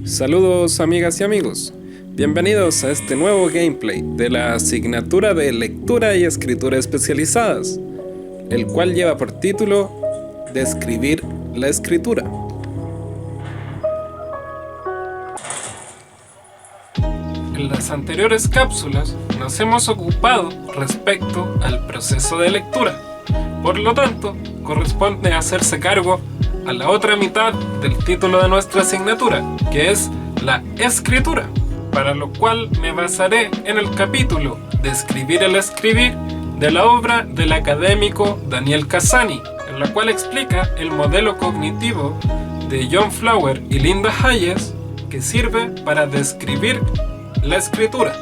Saludos amigas y amigos, bienvenidos a este nuevo gameplay de la asignatura de lectura y escritura especializadas, el cual lleva por título Describir la escritura. En las anteriores cápsulas nos hemos ocupado respecto al proceso de lectura, por lo tanto corresponde hacerse cargo a la otra mitad del título de nuestra asignatura, que es la escritura, para lo cual me basaré en el capítulo Describir el escribir de la obra del académico Daniel Cassani, en la cual explica el modelo cognitivo de John Flower y Linda Hayes que sirve para describir la escritura.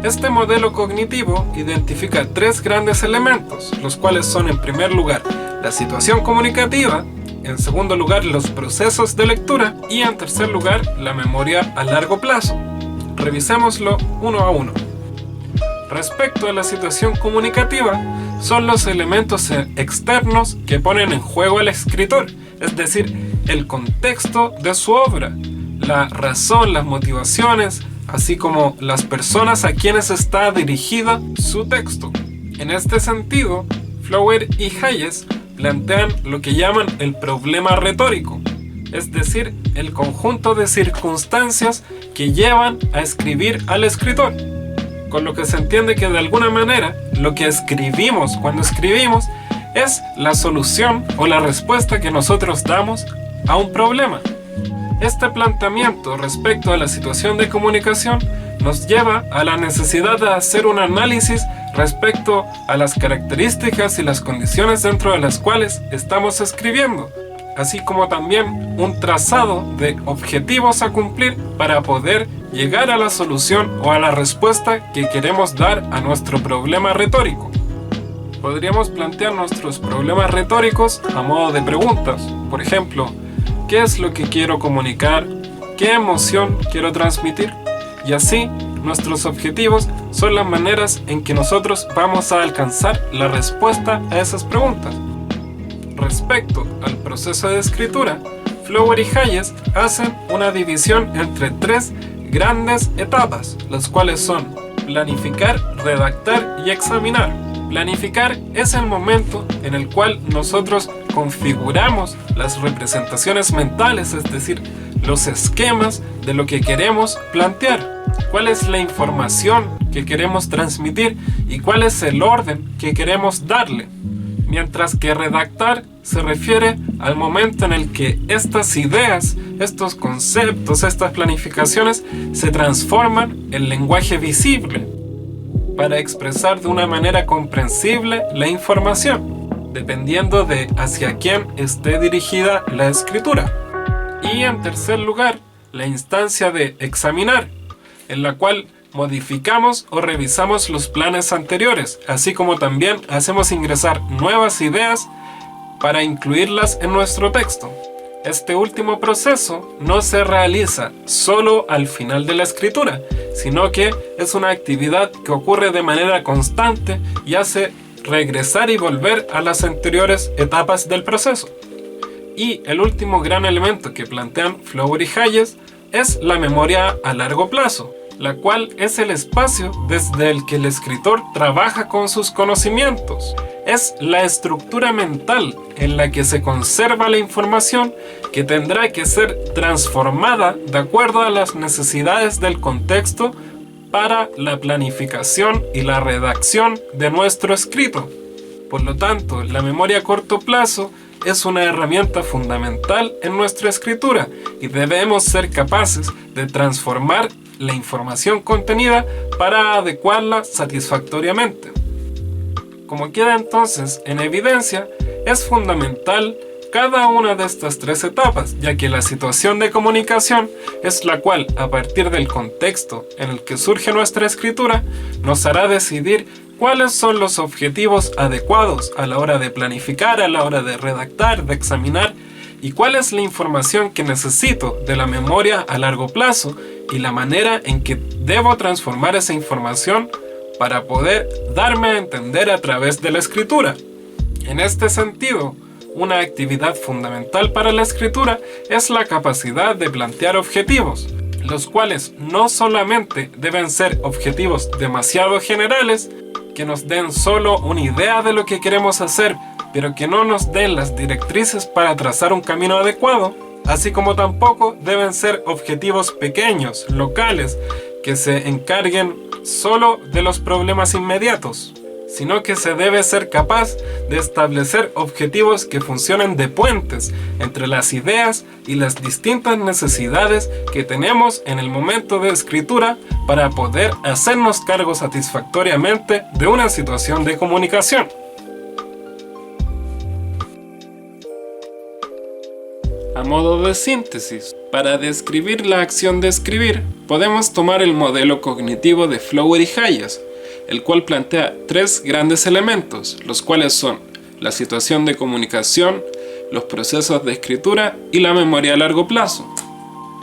Este modelo cognitivo identifica tres grandes elementos, los cuales son en primer lugar la situación comunicativa, en segundo lugar los procesos de lectura y en tercer lugar la memoria a largo plazo. Revisémoslo uno a uno. Respecto a la situación comunicativa, son los elementos externos que ponen en juego al escritor, es decir, el contexto de su obra, la razón, las motivaciones, así como las personas a quienes está dirigida su texto. En este sentido, Flower y Hayes plantean lo que llaman el problema retórico, es decir, el conjunto de circunstancias que llevan a escribir al escritor, con lo que se entiende que de alguna manera lo que escribimos cuando escribimos es la solución o la respuesta que nosotros damos a un problema. Este planteamiento respecto a la situación de comunicación nos lleva a la necesidad de hacer un análisis respecto a las características y las condiciones dentro de las cuales estamos escribiendo, así como también un trazado de objetivos a cumplir para poder llegar a la solución o a la respuesta que queremos dar a nuestro problema retórico. Podríamos plantear nuestros problemas retóricos a modo de preguntas, por ejemplo, ¿qué es lo que quiero comunicar? ¿Qué emoción quiero transmitir? Y así, nuestros objetivos son las maneras en que nosotros vamos a alcanzar la respuesta a esas preguntas. Respecto al proceso de escritura, Flower y Hayes hacen una división entre tres grandes etapas, las cuales son planificar, redactar y examinar. Planificar es el momento en el cual nosotros configuramos las representaciones mentales, es decir, los esquemas de lo que queremos plantear, cuál es la información que queremos transmitir y cuál es el orden que queremos darle. Mientras que redactar se refiere al momento en el que estas ideas, estos conceptos, estas planificaciones se transforman en lenguaje visible para expresar de una manera comprensible la información, dependiendo de hacia quién esté dirigida la escritura. Y en tercer lugar, la instancia de examinar, en la cual modificamos o revisamos los planes anteriores, así como también hacemos ingresar nuevas ideas para incluirlas en nuestro texto. Este último proceso no se realiza solo al final de la escritura, sino que es una actividad que ocurre de manera constante y hace regresar y volver a las anteriores etapas del proceso. Y el último gran elemento que plantean Flower y Hayes es la memoria a largo plazo, la cual es el espacio desde el que el escritor trabaja con sus conocimientos. Es la estructura mental en la que se conserva la información que tendrá que ser transformada de acuerdo a las necesidades del contexto para la planificación y la redacción de nuestro escrito. Por lo tanto, la memoria a corto plazo es una herramienta fundamental en nuestra escritura y debemos ser capaces de transformar la información contenida para adecuarla satisfactoriamente. Como queda entonces en evidencia, es fundamental cada una de estas tres etapas, ya que la situación de comunicación es la cual, a partir del contexto en el que surge nuestra escritura, nos hará decidir cuáles son los objetivos adecuados a la hora de planificar, a la hora de redactar, de examinar, y cuál es la información que necesito de la memoria a largo plazo y la manera en que debo transformar esa información para poder darme a entender a través de la escritura. En este sentido, una actividad fundamental para la escritura es la capacidad de plantear objetivos, los cuales no solamente deben ser objetivos demasiado generales, que nos den solo una idea de lo que queremos hacer, pero que no nos den las directrices para trazar un camino adecuado, así como tampoco deben ser objetivos pequeños, locales, que se encarguen solo de los problemas inmediatos, sino que se debe ser capaz de establecer objetivos que funcionen de puentes entre las ideas y las distintas necesidades que tenemos en el momento de escritura para poder hacernos cargo satisfactoriamente de una situación de comunicación. A modo de síntesis, para describir la acción de escribir, podemos tomar el modelo cognitivo de Flower y Hayes, el cual plantea tres grandes elementos, los cuales son la situación de comunicación, los procesos de escritura y la memoria a largo plazo.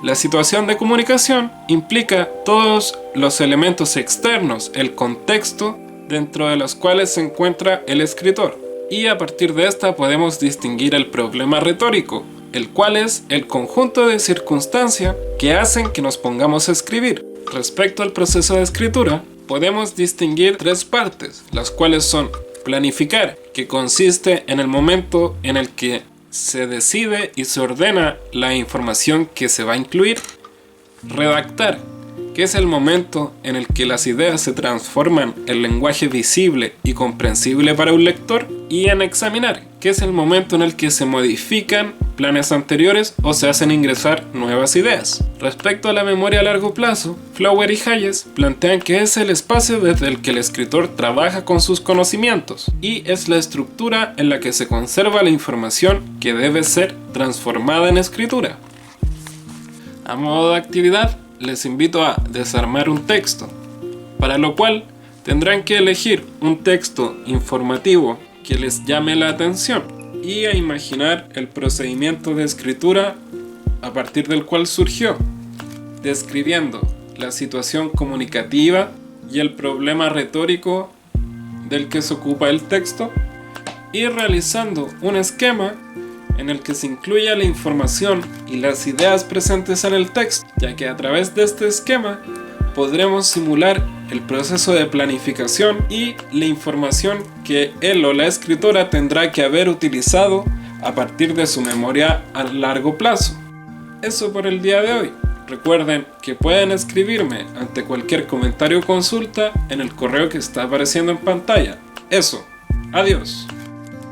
La situación de comunicación implica todos los elementos externos, el contexto dentro de los cuales se encuentra el escritor. Y a partir de esta podemos distinguir el problema retórico, el cual es el conjunto de circunstancias que hacen que nos pongamos a escribir. Respecto al proceso de escritura, podemos distinguir tres partes, las cuales son planificar, que consiste en el momento en el que se decide y se ordena la información que se va a incluir; redactar, que es el momento en el que las ideas se transforman en lenguaje visible y comprensible para un lector; y en examinar, que es el momento en el que se modifican planes anteriores o se hacen ingresar nuevas ideas. Respecto a la memoria a largo plazo, Flower y Hayes plantean que es el espacio desde el que el escritor trabaja con sus conocimientos y es la estructura en la que se conserva la información que debe ser transformada en escritura. A modo de actividad, les invito a desarmar un texto, para lo cual tendrán que elegir un texto informativo que les llame la atención y a imaginar el procedimiento de escritura a partir del cual surgió, describiendo la situación comunicativa y el problema retórico del que se ocupa el texto, y realizando un esquema en el que se incluya la información y las ideas presentes en el texto, ya que a través de este esquema podremos simular el proceso de planificación y la información que él o la escritora tendrá que haber utilizado a partir de su memoria a largo plazo. Eso por el día de hoy. Recuerden que pueden escribirme ante cualquier comentario o consulta en el correo que está apareciendo en pantalla. Eso. Adiós.